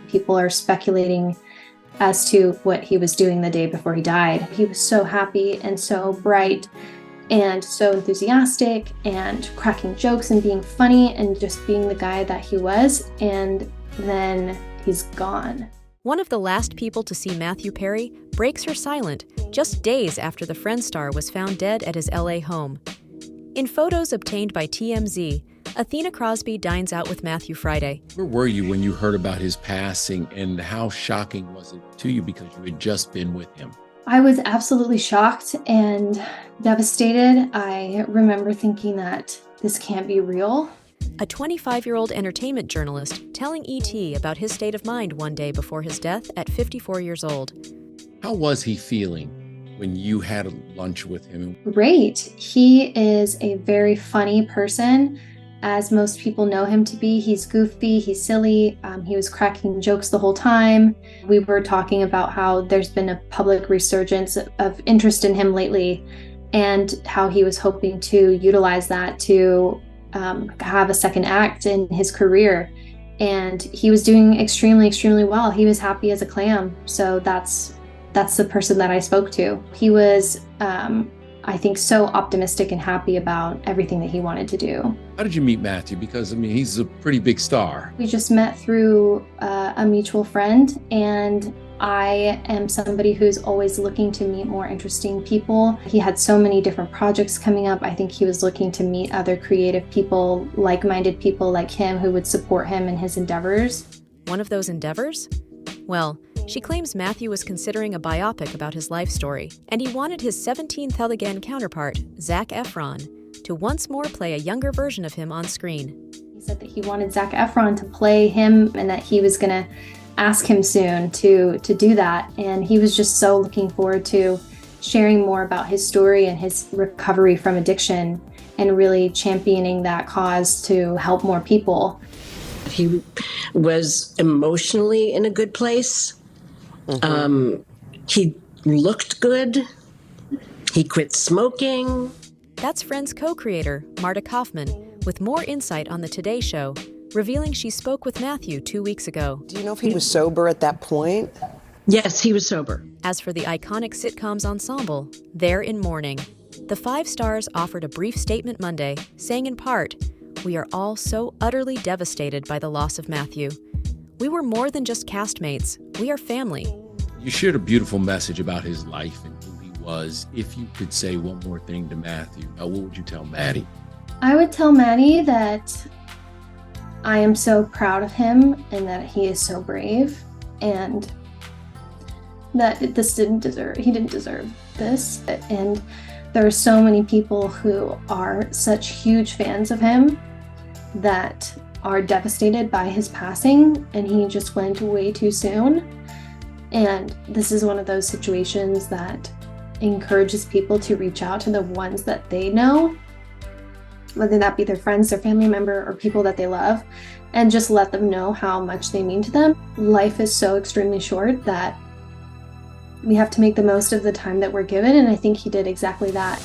People are speculating as to what he was doing the day before he died. He was so happy and so bright and so enthusiastic and cracking jokes and being funny and just being the guy that he was. And then he's gone. One of the last people to see Matthew Perry breaks her silent just days after the Friends star was found dead at his LA home. In photos obtained by TMZ, Athenna Crosby dines out with Matthew Friday. Where were you when you heard about his passing, and how shocking was it to you because you had just been with him? I was absolutely shocked and devastated. I remember thinking that this can't be real. A 25-year-old entertainment journalist telling ET about his state of mind one day before his death at 54 years old. How was he feeling when you had lunch with him? Great. He is a very funny person, as most people know him to be. He's goofy, he's silly, he was cracking jokes the whole time. We were talking about how there's been a public resurgence of interest in him lately, and how he was hoping to utilize that to have a second act in his career. And he was doing extremely, extremely well. He was happy as a clam. So that's the person that I spoke to. He was, I think, so optimistic and happy about everything that he wanted to do. How did you meet Matthew? Because, I mean, he's a pretty big star. We just met through a mutual friend, and I am somebody who's always looking to meet more interesting people. He had so many different projects coming up. I think he was looking to meet other creative people, like-minded people like him who would support him in his endeavors. One of those endeavors? Well, she claims Matthew was considering a biopic about his life story, and he wanted his 17th again counterpart, Zac Efron, to once more play a younger version of him on screen. He said that he wanted Zac Efron to play him and that he was going to ask him soon to do that. And he was just so looking forward to sharing more about his story and his recovery from addiction and really championing that cause to help more people. He was emotionally in a good place. He looked good. He quit smoking. That's Friends co-creator Marta Kaufman with more insight on the Today Show, revealing she spoke with Matthew 2 weeks ago. Do you know if he was sober at that point? Yes, he was sober. As for the iconic sitcom's ensemble, they're in mourning. The 5 stars offered a brief statement Monday, saying in part, "We are all so utterly devastated by the loss of Matthew. We were more than just castmates. We are family." You shared a beautiful message about his life and who he was. If you could say one more thing to Matthew, what would you tell Maddie? I would tell Maddie that I am so proud of him and that he is so brave, and that he didn't deserve this. And there are so many people who are such huge fans of him that are devastated by his passing, and he just went way too soon. And this is one of those situations that encourages people to reach out to the ones that they know, whether that be their friends, their family member, or people that they love, and just let them know how much they mean to them. Life is so extremely short that we have to make the most of the time that we're given, and I think he did exactly that.